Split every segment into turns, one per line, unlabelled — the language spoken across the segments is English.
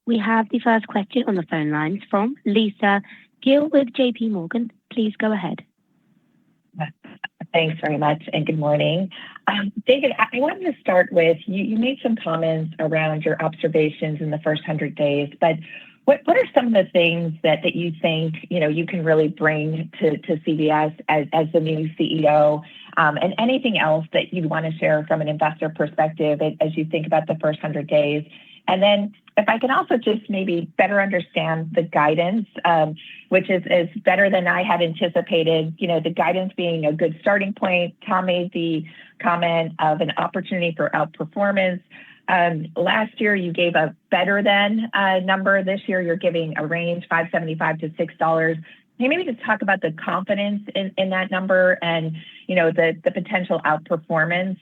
We have the first question on the phone lines from Lisa Gill with JP Morgan. Please go ahead.
Thanks very much, and good morning. David, I wanted to start with, you made some comments around your observations in the first 100 days, but what are some of the things that you think you can really bring to CVS as the new CEO, and anything else that you'd want to share from an investor perspective as you think about the first 100 days? And then if I can also just maybe better understand the guidance, which is better than I had anticipated, the guidance being a good starting point. Tom made the comment of an opportunity for outperformance. Last year, you gave a better than number. This year, you're giving a range, $5.75 to $6. Can you maybe just talk about the confidence in that number and, the potential outperformance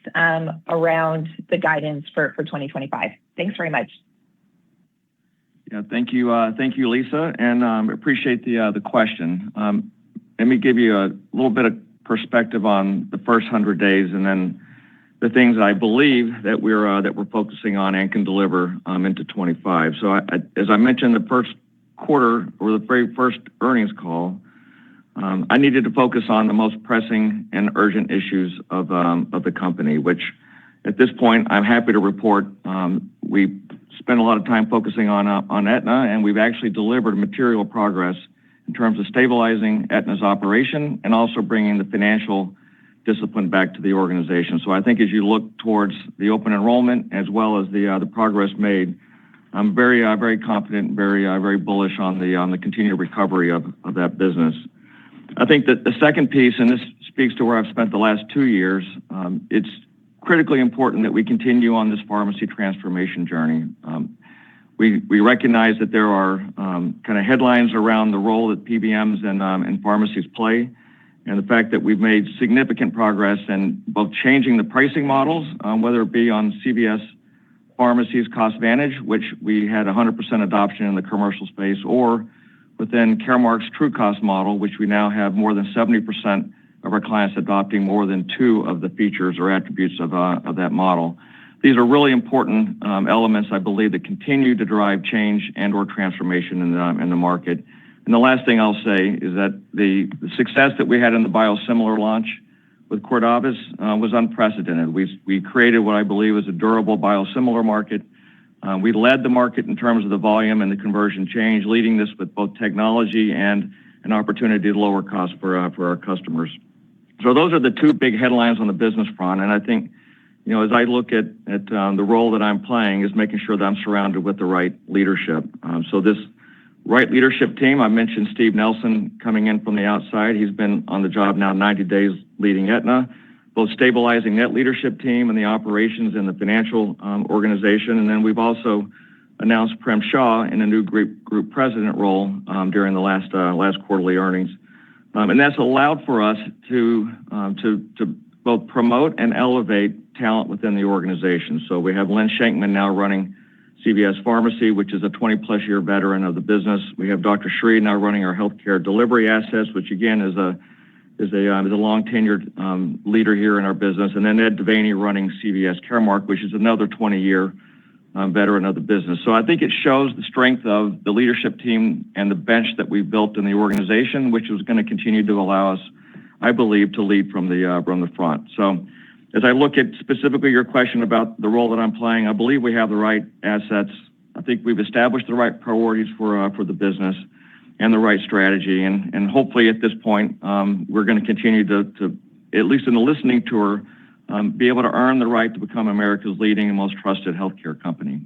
around the guidance for 2025? Thanks very much.
Yeah, thank you, Lisa, and appreciate the question. Let me give you a little bit of perspective on the first 100 days, and then the things that I believe that we're focusing on and can deliver into 25. So, as I mentioned, the first quarter or the very first earnings call, I needed to focus on the most pressing and urgent issues of the company, which at this point I'm happy to report we spent a lot of time focusing on Aetna, and we've actually delivered material progress in terms of stabilizing Aetna's operation and also bringing the financial discipline back to the organization. So I think as you look towards the open enrollment as well as the progress made, I'm very confident, very bullish on the continued recovery of that business. I think that the second piece, and this speaks to where I've spent the last 2 years, it's critically important that we continue on this pharmacy transformation journey. We recognize that there are kind of headlines around the role that PBMs and pharmacies play, and the fact that we've made significant progress in both changing the pricing models, whether it be on CVS Pharmacy's CostVantage, which we had 100% adoption in the commercial space, or within Caremark's True Cost model, which we now have more than 70% of our clients adopting more than 2 of the features or attributes of that model. These are really important elements, I believe, that continue to drive change and or transformation in the market. And the last thing I'll say is that the success that we had in the biosimilar launch with Cordavis was unprecedented. We created what I believe is a durable biosimilar market. We led the market in terms of the volume and the conversion change, leading this with both technology and an opportunity to lower costs for our customers. So those are the 2 big headlines on the business front. And I think, as I look at the role that I'm playing is making sure that I'm surrounded with the right leadership. So this right leadership team, I mentioned Steve Nelson coming in from the outside. He's been on the job now 90 days leading Aetna, both stabilizing that leadership team and the operations and the financial organization. And then we've also announced Prem Shah in a new group president role during the last quarterly earnings. And that's allowed for us to both promote and elevate talent within the organization. So we have Len Shankman now running CVS Pharmacy, which is a 20-plus year veteran of the business. We have Dr. Shree now running our healthcare delivery assets, which again is a long tenured leader here in our business. And then Ed Devaney running CVS Caremark, which is another 20-year veteran of the business. So I think it shows the strength of the leadership team and the bench that we've built in the organization, which is going to continue to allow us, I believe, to lead from the front. So as I look at specifically your question about the role that I'm playing, I believe we have the right assets. I think we've established the right priorities for the business and the right strategy. And hopefully at this point, we're going to continue to, at least in the listening tour, be able to earn the right to become America's leading and most trusted healthcare company.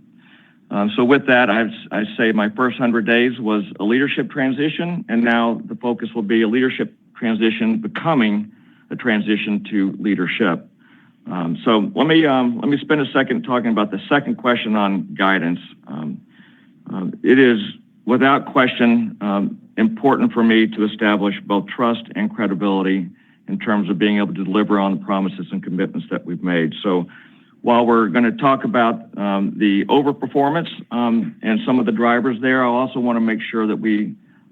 So with that, I say my first 100 days was a leadership transition, and now the focus will be a leadership transition becoming a transition to leadership. So let me spend a second talking about the second question on guidance. It is without question important for me to establish both trust and credibility in terms of being able to deliver on the promises and commitments that we've made. So while we're going to talk about the overperformance and some of the drivers there, I also want to make sure that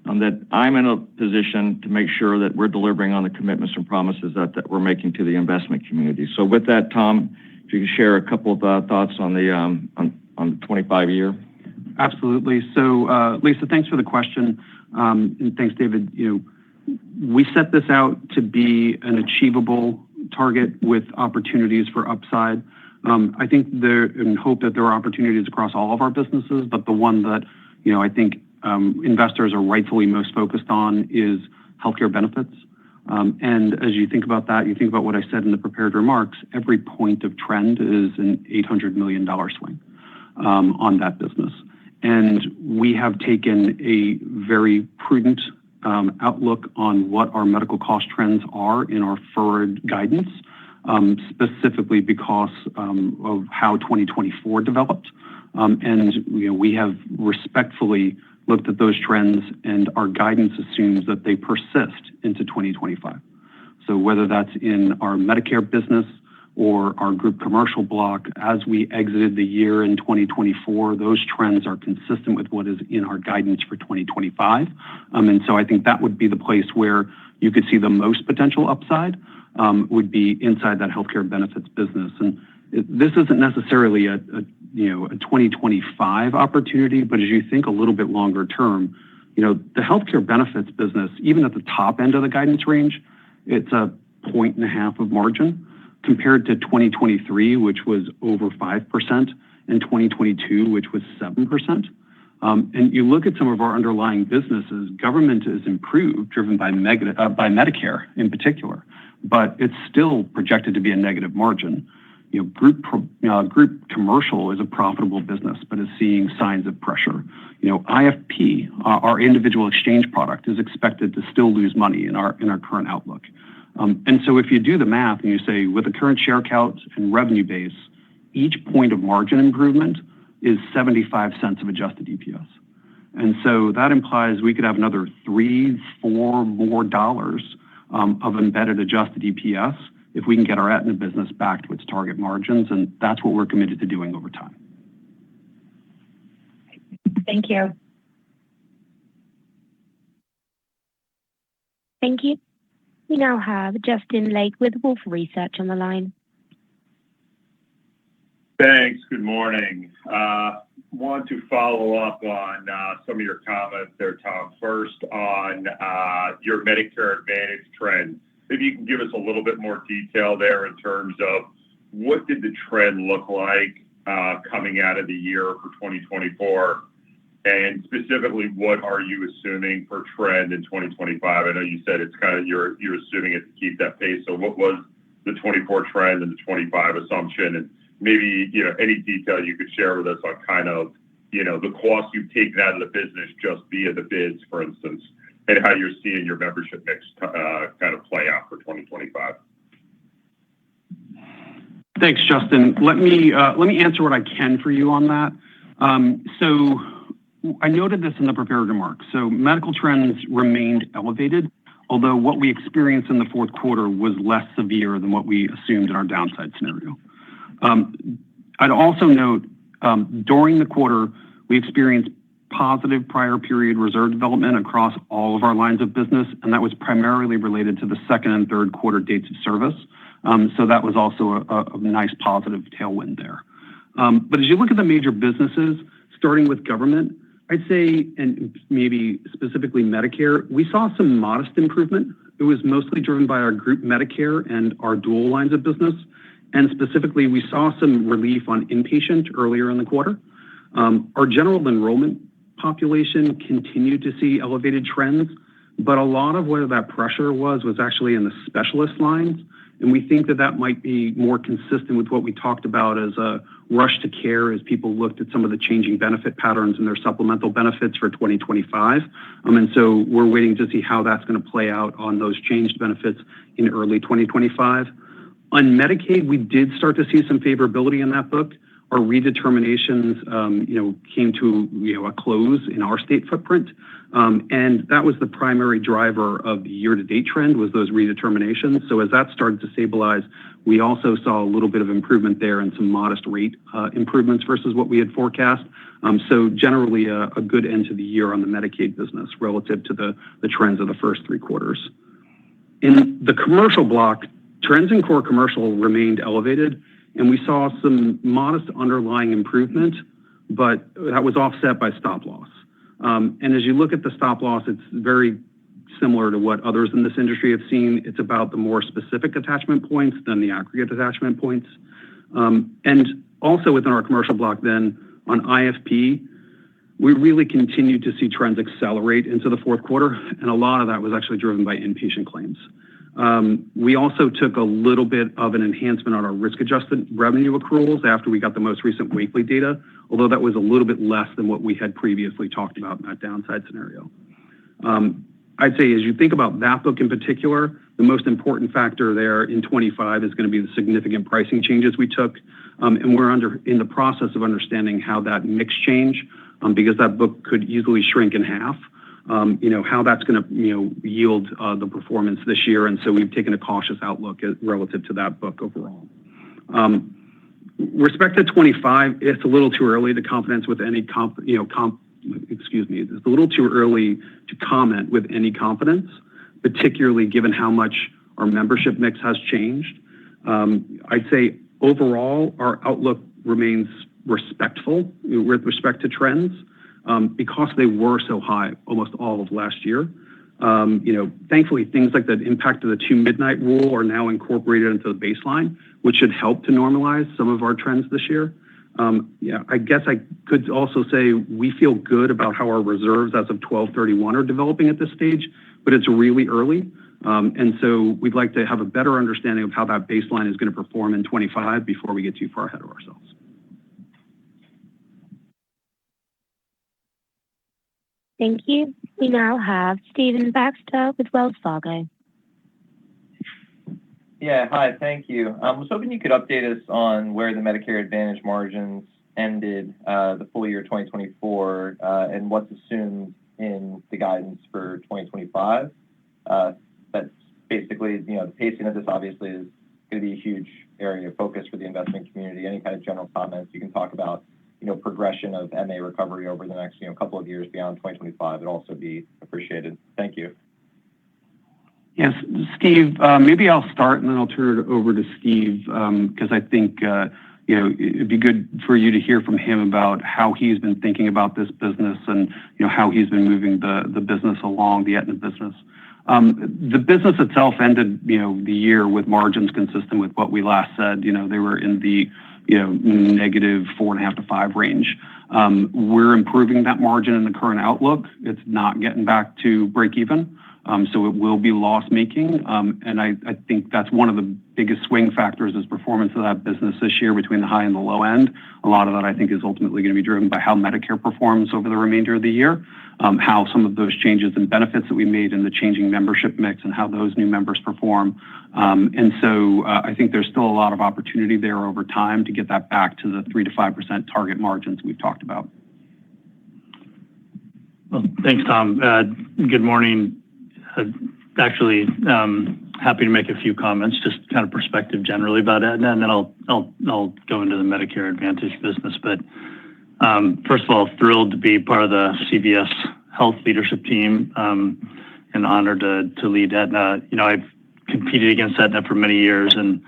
that I'm in a position to make sure that we're delivering on the commitments and promises that we're making to the investment community. So with that, Tom, if you could share a couple of thoughts on the 25 year.
Absolutely. So, Lisa, thanks for the question. And thanks, David. We set this out to be an achievable target with opportunities for upside. I think and hope that there are opportunities across all of our businesses, but the one that, I think investors are rightfully most focused on is healthcare benefits. And as you think about that, you think about what I said in the prepared remarks, every point of trend is an $800 million swing on that business. And we have taken a very prudent outlook on what our medical cost trends are in our forward guidance, specifically because of how 2024 developed. And we have respectfully looked at those trends, and our guidance assumes that they persist into 2025. So whether that's in our Medicare business or our group commercial block, as we exited the year in 2024, those trends are consistent with what is in our guidance for 2025. And so I think that would be the place where you could see the most potential upside would be inside that healthcare benefits business. And this isn't necessarily a 2025 opportunity, but as you think a little bit longer term, the healthcare benefits business, even at the top end of the guidance range, it's 1.5 points of margin compared to 2023, which was over 5%, and 2022, which was 7%. And you look at some of our underlying businesses, government is improved, driven by Medicare in particular, but it's still projected to be a negative margin. Group commercial is a profitable business, but is seeing signs of pressure. IFP, our individual exchange product, is expected to still lose money in our current outlook. And so if you do the math and you say, with the current share count and revenue base, each point of margin improvement is 75 cents of adjusted EPS. And so that implies we could have another $3-4 more of embedded adjusted EPS if we can get our Aetna business back to its target margins. And that's what we're committed to doing over time.
Thank you.
Thank you. We now have Justin Lake with Wolfe Research on the line.
Thanks. Good morning. Want to follow up on some of your comments there, Tom. First, on your Medicare Advantage trend. Maybe you can give us a little bit more detail there in terms of what did the trend look like coming out of the year for 2024? And specifically, what are you assuming for trend in 2025? I know you said it's kind of you're assuming it to keep that pace. So what was the 24 trend and the 25 assumption? And maybe any detail you could share with us on kind of the cost you've taken out of the business just via the bids, for instance, and how you're seeing your membership mix kind of play out for 2025.
Thanks, Justin. Let me answer what I can for you on that. So I noted this in the prepared remarks. So medical trends remained elevated, although what we experienced in the fourth quarter was less severe than what we assumed in our downside scenario. I'd also note during the quarter, we experienced positive prior period reserve development across all of our lines of business, and that was primarily related to the second and third quarter dates of service. So that was also a nice positive tailwind there. But as you look at the major businesses, starting with government, I'd say, and maybe specifically Medicare, we saw some modest improvement. It was mostly driven by our group Medicare and our dual lines of business. And specifically, we saw some relief on inpatient earlier in the quarter. Our general enrollment population continued to see elevated trends, but a lot of where that pressure was actually in the specialist lines. And we think that might be more consistent with what we talked about as a rush to care as people looked at some of the changing benefit patterns and their supplemental benefits for 2025. And so we're waiting to see how that's going to play out on those changed benefits in early 2025. On Medicaid, we did start to see some favorability in that book. Our redeterminations, came to a close in our state footprint, and that was the primary driver of the year-to-date trend was those redeterminations. So as that started to stabilize, we also saw a little bit of improvement there and some modest rate improvements versus what we had forecast. So generally, a good end to the year on the Medicaid business relative to the trends of the first three quarters. In the commercial block, trends in core commercial remained elevated, and we saw some modest underlying improvement, but that was offset by stop loss. And as you look at the stop loss, it's very similar to what others in this industry have seen. It's about the more specific attachment points than the aggregate attachment points. And also within our commercial block then on IFP, we really continued to see trends accelerate into the fourth quarter, and a lot of that was actually driven by inpatient claims. We also took a little bit of an enhancement on our risk-adjusted revenue accruals after we got the most recent weekly data, although that was a little bit less than what we had previously talked about in that downside scenario. I'd say as you think about that book in particular, the most important factor there in 25 is going to be the significant pricing changes we took, and we're in the process of understanding how that mix change, because that book could easily shrink in half, how that's going to yield the performance this year, and so we've taken a cautious outlook relative to that book overall. Respect to 25, it's a little too early to comment with any it's a little too early to comment with any confidence, particularly given how much our membership mix has changed. I'd say overall, our outlook remains respectful with respect to trends because they were so high almost all of last year. Thankfully, things like the impact of the 2 midnight rule are now incorporated into the baseline, which should help to normalize some of our trends this year. I guess I could also say we feel good about how our reserves as of 12/31 are developing at this stage, but it's really early. And so we'd like to have a better understanding of how that baseline is going to perform in 25 before we get too far ahead of ourselves.
Thank you. We now have Stephen Baxter with Wells Fargo.
Yeah, hi, thank you. I was hoping you could update us on where the Medicare Advantage margins ended the full year 2024 and what's assumed in the guidance for 2025. That's basically, the pacing of this obviously is going to be a huge area of focus for the investment community. Any kind of general comments you can talk about, progression of MA recovery over the next, couple of years beyond 2025 would also be appreciated. Thank you.
Yes, Steve, maybe I'll start and then I'll turn it over to Steve because I think, it'd be good for you to hear from him about how he's been thinking about this business and, how he's been moving the business along, the Aetna business. The business itself ended, the year with margins consistent with what we last said. They were in the, negative 4.5 to 5 range. We're improving that margin in the current outlook. It's not getting back to break even. So it will be loss making. And I think that's one of the biggest swing factors is performance of that business this year between the high and the low end. A lot of that I think is ultimately going to be driven by how Medicare performs over the remainder of the year, how some of those changes and benefits that we made in the changing membership mix and how those new members perform. And so I think there's still a lot of opportunity there over time to get that back to the 3 to 5% target margins we've talked about.
Well, thanks, Tom. Good morning. Actually, happy to make a few comments, just kind of perspective generally about it, and then I'll go into the Medicare Advantage business. But first of all, thrilled to be part of the CVS Health leadership team, and honored to lead Aetna. I've competed against Aetna for many years and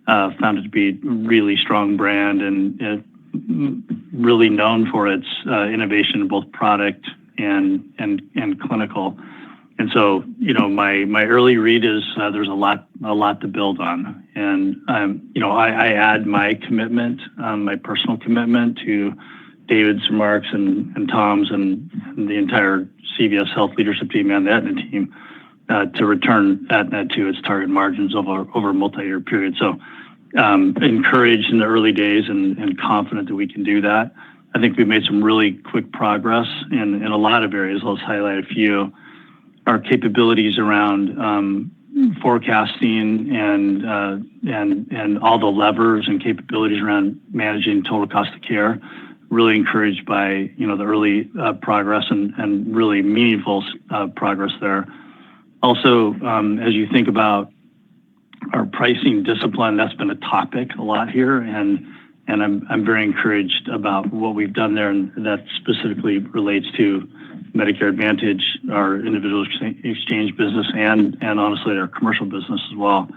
found it to be a really strong brand and really known for its innovation in both product and clinical. And so, my early read is there's a lot to build on. And, I add my commitment, my personal commitment to David's remarks and Tom's and the entire CVS Health leadership team and the Aetna team to return Aetna to its target margins over a multi-year period. So encouraged in the early days and confident that we can do that. I think we've made some really quick progress in a lot of areas. I'll just highlight a few. Our capabilities around forecasting and all the levers and capabilities around managing total cost of care, really encouraged by the early progress and really meaningful progress there. Also, as you think about our pricing discipline, that's been a topic a lot here, and I'm very encouraged about what we've done there, and that specifically relates to Medicare Advantage, our individual exchange business, and honestly our commercial business as well.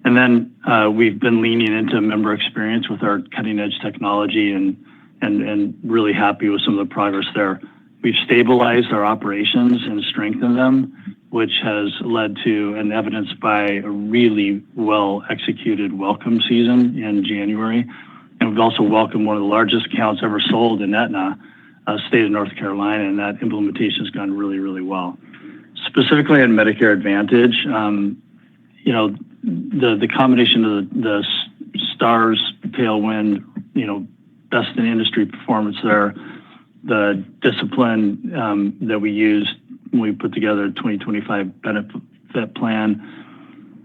And then we've been leaning into member experience with our cutting edge technology and and really happy with some of the progress there. We've stabilized our operations and strengthened them, which has led to and evidenced by a really well-executed welcome season in January. And we've also welcomed one of the largest accounts ever sold in Aetna, state of North Carolina, and that implementation has gone really, really well. Specifically on Medicare Advantage, the combination of the stars tailwind, best in industry performance there, the discipline that we used when we put together a 2025 benefit plan,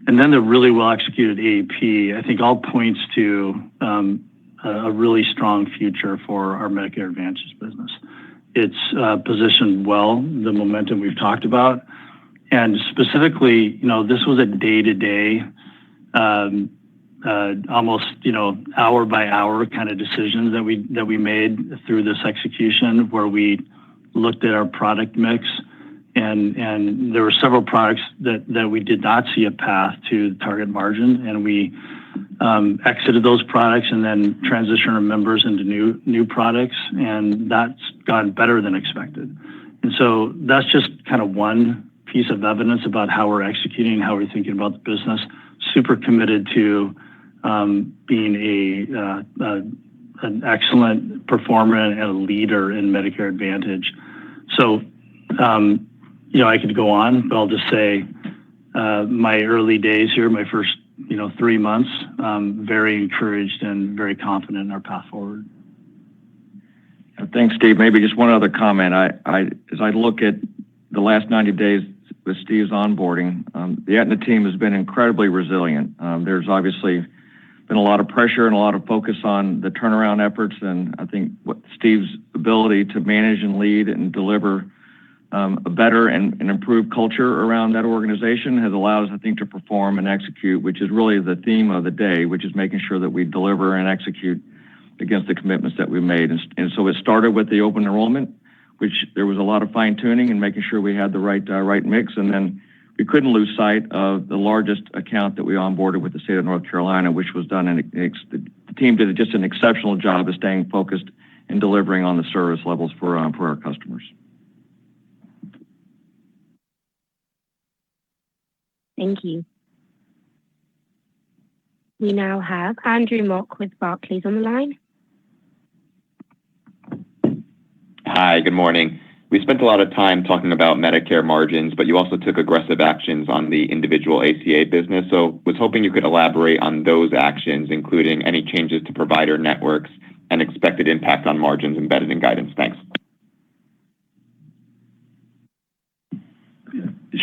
and then the really well executed AEP, I think all points to a really strong future for our Medicare Advantage business. It's positioned well, the momentum we've talked about, and specifically, this was a day-to-day, almost hour by hour kind of decisions that we made through this execution, where we looked at our product mix, and there were several products that we did not see a path to target margin, and we exited those products and then transitioned our members into new products, and that's gone better than expected. And so that's just kind of one piece of evidence about how we're executing, how we're thinking about the business. Super committed to being an excellent performer and a leader in Medicare Advantage. So, I could go on, but I'll just say my early days here, my first 3 months, very encouraged and very confident in our path forward.
Thanks, Steve. Maybe just one other comment. As I look at the last 90 days with Steve's onboarding, the Aetna team has been incredibly resilient. There's obviously been a lot of pressure and a lot of focus on the turnaround efforts, and I think what Steve's ability to manage and lead and deliver a better and improved culture around that organization has allowed us, I think, to perform and execute, which is really the theme of the day, which is making sure that we deliver and execute against the commitments that we made. And so it started with the open enrollment, which there was a lot of fine tuning and making sure we had the right mix. And then we couldn't lose sight of the largest account that we onboarded with the state of North Carolina, which was done. And the team did just an exceptional job of staying focused and delivering on the service levels for our customers.
Thank you. We now have Andrew Mok with Barclays on the line.
Hi, good morning. We spent a lot of time talking about Medicare margins, but you also took aggressive actions on the individual ACA business. So was hoping you could elaborate on those actions, including any changes to provider networks and expected impact on margins embedded in guidance. Thanks.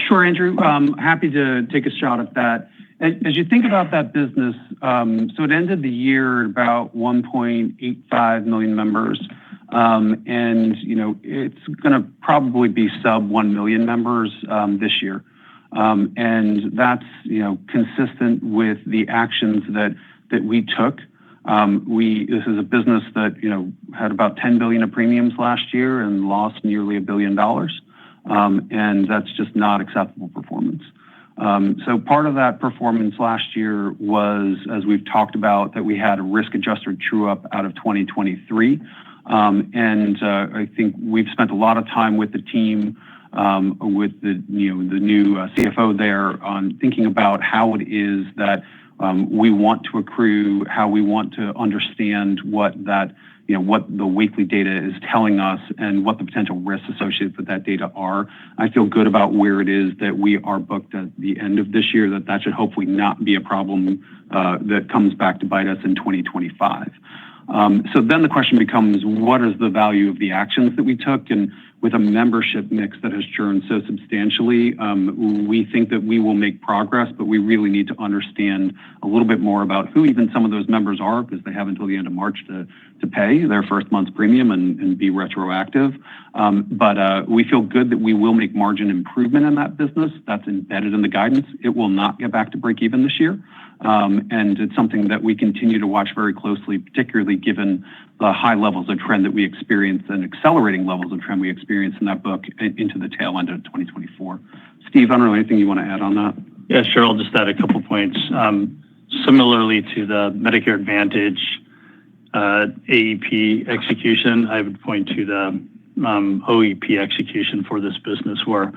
Sure, Andrew. Happy to take a shot at that. As you think about that business, so it ended the year at about 1.85 million members. And, it's going to probably be sub 1 million members this year. And that's, consistent with the actions that we took. This is a business that, had about $10 billion of premiums last year and lost nearly $1 billion. And that's just not acceptable performance. So part of that performance last year was, as we've talked about, that we had a risk-adjusted true-up out of 2023. And I think we've spent a lot of time with the team, with the new CFO there, on thinking about how it is that we want to accrue, how we want to understand what the weekly data is telling us, and what the potential risks associated with that data are. I feel good about where it is that we are booked at the end of this year, that should hopefully not be a problem that comes back to bite us in 2025. So then the question becomes, what is the value of the actions that we took? And with a membership mix that has churned so substantially, we think that we will make progress, but we really need to understand a little bit more about who even some of those members are, because they have until the end of March to pay their first month's premium and be retroactive. But we feel good that we will make margin improvement in that business. That's embedded in the guidance. It will not get back to break even this year. And it's something that we continue to watch very closely, particularly given the high levels of trend that we experienced and accelerating levels of trend we experienced in that book into the tail end of 2024. Steve, I don't know, anything you want to add on that?
Yeah, sure. I'll just add a couple points. Similarly to the Medicare Advantage AEP execution. I would point to the OEP execution for this business, where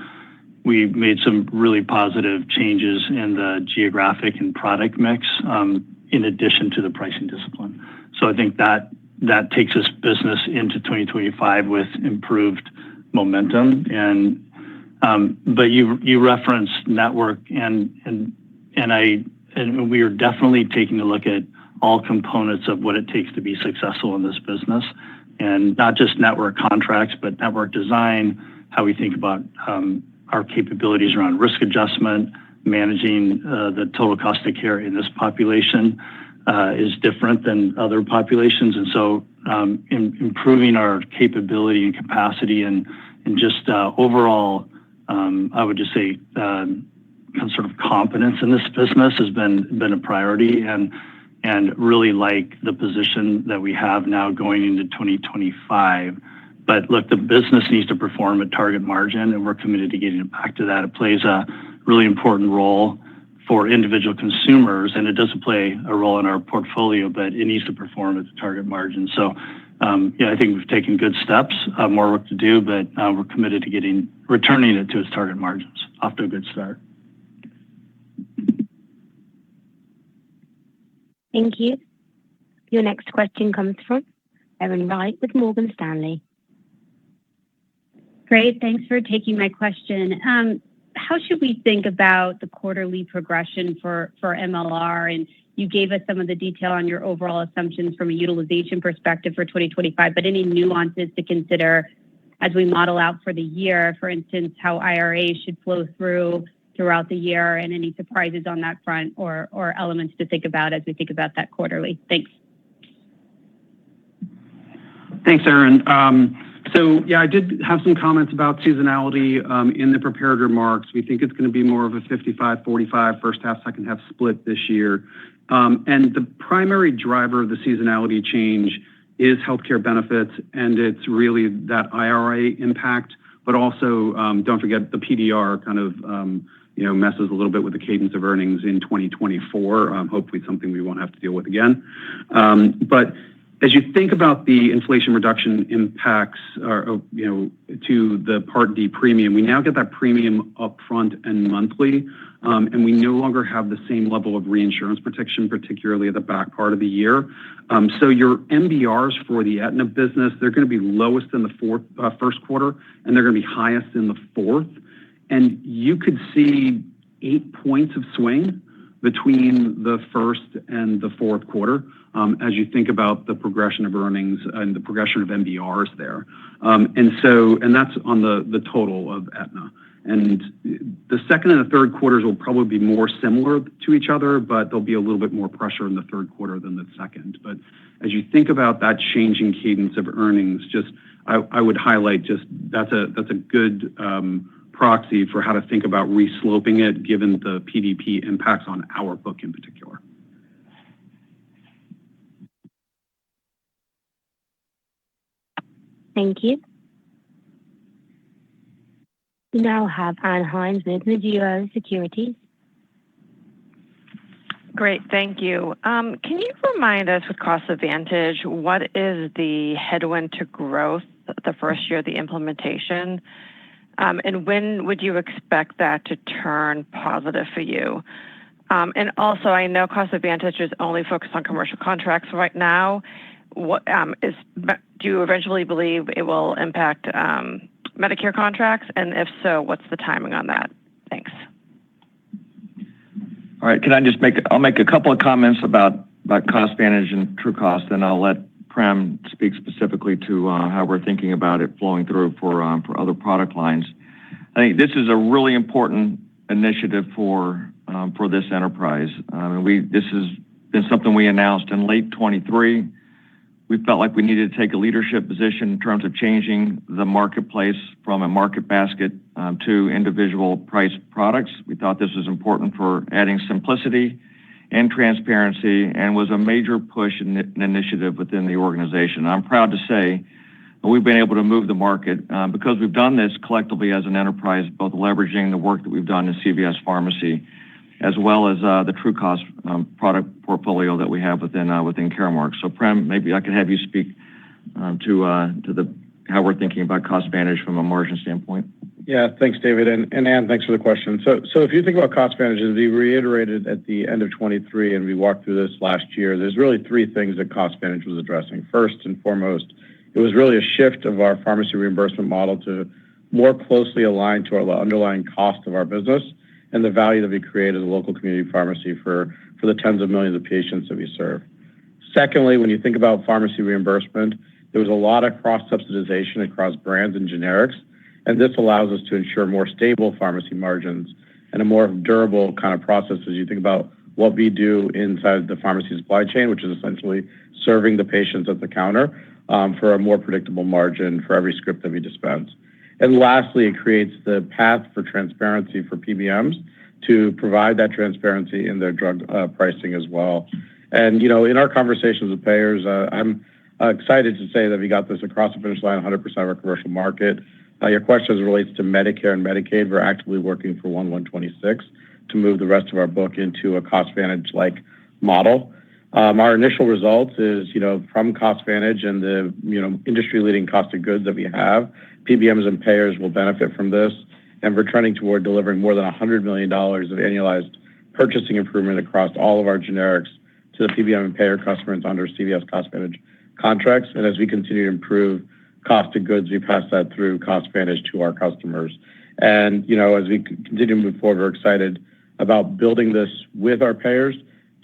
we made some really positive changes in the geographic and product mix, in addition to the pricing discipline. So I think that takes this business into 2025 with improved momentum. But you referenced network, and we are definitely taking a look at all components of what it takes to be successful in this business, and not just network contracts, but network design, how we think about our capabilities around risk adjustment, managing the total cost of care in this population is different than other populations. And so improving our capability and capacity and just overall, I would just say sort of confidence in this business has been a priority, and really like the position that we have now going into 2025. But look, the business needs to perform at target margin, and we're committed to getting it back to that. It plays a really important role for individual consumers, and it doesn't play a role in our portfolio, but it needs to perform at the target margin. So, I think we've taken good steps, more work to do, but we're committed to returning it to its target margins. Off to a good start.
Thank you. Your next question comes from Erin Wright with Morgan Stanley.
Great. Thanks for taking my question. How should we think about the quarterly progression for MLR? And you gave us some of the detail on your overall assumptions from a utilization perspective for 2025, but any nuances to consider as we model out for the year, for instance, how IRA should flow throughout the year, and any surprises on that front or elements to think about as we think about that quarterly? Thanks.
Thanks, Erin. So I did have some comments about seasonality in the prepared remarks. We think it's going to be more of a 55-45 first half, second half split this year. And the primary driver of the seasonality change is healthcare benefits, and it's really that IRA impact, but also don't forget the PDR kind of messes a little bit with the cadence of earnings in 2024. Hopefully something we won't have to deal with again. But as you think about the Inflation Reduction impacts, to the Part D premium, we now get that premium upfront and monthly, and we no longer have the same level of reinsurance protection, particularly at the back part of the year. So your MBRs for the Aetna business, they're going to be lowest in the first quarter, and they're going to be highest in the fourth. And you could see 8 points of swing between the first and the fourth quarter as you think about the progression of earnings and the progression of MBRs there. And that's on the total of Aetna. And the second and the third quarters will probably be more similar to each other, but there'll be a little bit more pressure in the third quarter than the second. But as you think about that changing cadence of earnings, I would highlight that's a good proxy for how to think about resloping it, given the PDP impacts on our book in particular.
Thank you. We now have Ann Hynes with Mizuho Securities.
Great, thank you. Can you remind us with Cost Advantage, what is the headwind to growth the first year of the implementation? And when would you expect that to turn positive for you? And also, I know Cost Advantage is only focused on commercial contracts right now. Do you eventually believe it will impact Medicare contracts? And if so, what's the timing on that? Thanks.
All right, I'll make a couple of comments about Cost Advantage and True Cost, and I'll let Prem speak specifically to how we're thinking about it flowing through for other product lines. I think this is a really important initiative for this enterprise. This has been something we announced in late 23. We felt like we needed to take a leadership position in terms of changing the marketplace from a market basket to individual price products. We thought this was important for adding simplicity and transparency, and was a major push in an initiative within the organization. I'm proud to say that we've been able to move the market because we've done this collectively as an enterprise, both leveraging the work that we've done in CVS Pharmacy as well as the True Cost product portfolio that we have within Caremark. So Prem, maybe I could have you speak to how we're thinking about CostVantage from a margin standpoint.
Yeah, thanks, David, and Ann, thanks for the question. So if you think about CostVantage, as we reiterated at the end of 23, and we walked through this last year, there's really three things that CostVantage was addressing. First and foremost, it was really a shift of our pharmacy reimbursement model to more closely align to our underlying cost of our business and the value that we create as a local community pharmacy for the tens of millions of patients that we serve. Secondly, when you think about pharmacy reimbursement, there was a lot of cross-subsidization across brands and generics, and this allows us to ensure more stable pharmacy margins and a more durable kind of process as you think about what we do inside the pharmacy supply chain, which is essentially serving the patients at the counter for a more predictable margin for every script that we dispense. And lastly, it creates the path for transparency for PBMs to provide that transparency in their drug pricing as well. And, in our conversations with payers, I'm excited to say that we got this across the finish line, 100% of our commercial market. Your question as it relates to Medicare and Medicaid, we're actively working for 1/1/26 to move the rest of our book into a CostVantage-like model. Our initial results is, from CostVantage and the, industry-leading cost of goods that we have, PBMs and payers will benefit from this, and we're trending toward delivering more than $100 million of annualized purchasing improvement across all of our generics to the PBM and payer customers under CVS CostVantage contracts. And as we continue to improve cost of goods, we pass that through CostVantage to our customers. And, as we continue to move forward, we're excited about building this with our payers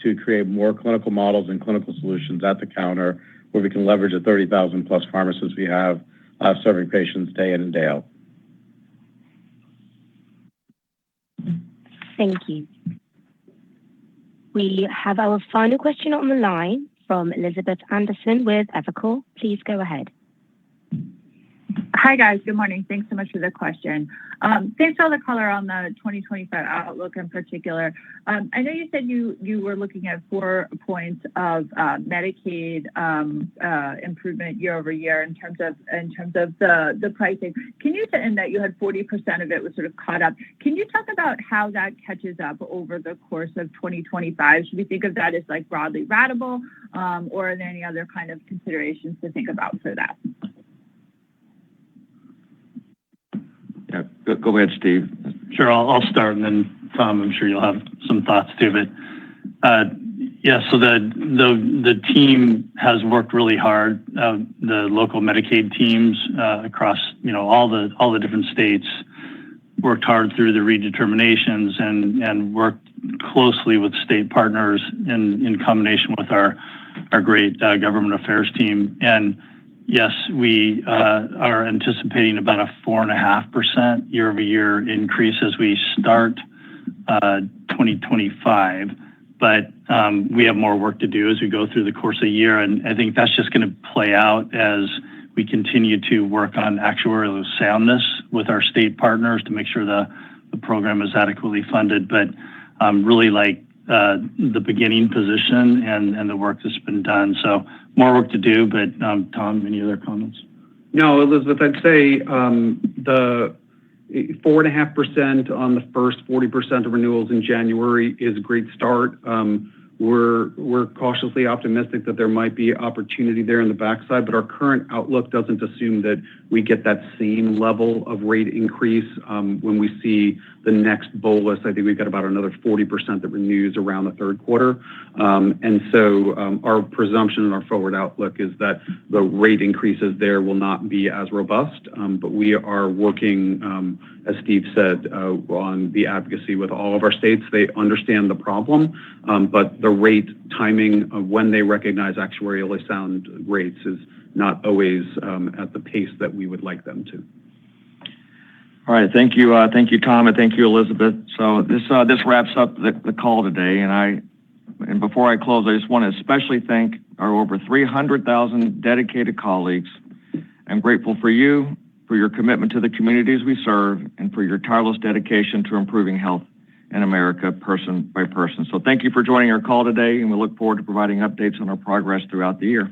to create more clinical models and clinical solutions at the counter where we can leverage the 30,000 plus pharmacists we have serving patients day in and day out.
Thank you. We have our final question on the line from Elizabeth Anderson with Evercore. Please go ahead.
Hi, guys. Good morning. Thanks so much for the question. Thanks for all the color on the 2025 outlook in particular. I know you said you were looking at 4 points of Medicaid improvement year over year in terms of the pricing. Can you say that you had 40% of it was sort of caught up? Can you talk about how that catches up over the course of 2025? Should we think of that as like broadly ratable, or are there any other kind of considerations to think about for that?
Yeah, go ahead, Steve.
Sure, I'll start, and then Tom, I'm sure you'll have some thoughts too. But so the team has worked really hard. The local Medicaid teams across all the different states worked hard through the redeterminations and worked closely with state partners in combination with our great government affairs team. And yes, we are anticipating about a 4.5% year-over-year increase as we start 2025. But we have more work to do as we go through the course of the year, and I think that's just going to play out as we continue to work on actuarial soundness with our state partners to make sure the program is adequately funded. But really like the beginning position and the work that's been done. So more work to do, but Tom, any other comments?
No, Elizabeth, I'd say the 4.5% on the first 40% of renewals in January is a great start. We're cautiously optimistic that there might be opportunity there in the backside, but our current outlook doesn't assume that we get that same level of rate increase when we see the next bolus. I think we've got about another 40% that renews around the third quarter. And so our presumption and our forward outlook is that the rate increases there will not be as robust, but we are working, as Steve said, on the advocacy with all of our states. They understand the problem, but the rate timing of when they recognize actuarially sound rates is not always at the pace that we would like them to.
All right, thank you, Tom, and thank you, Elizabeth. So this wraps up the call today, and before I close, I just want to especially thank our over 300,000 dedicated colleagues. I'm grateful for you, for your commitment to the communities we serve, and for your tireless dedication to improving health in America, person by person. So thank you for joining our call today, and we look forward to providing updates on our progress throughout the year.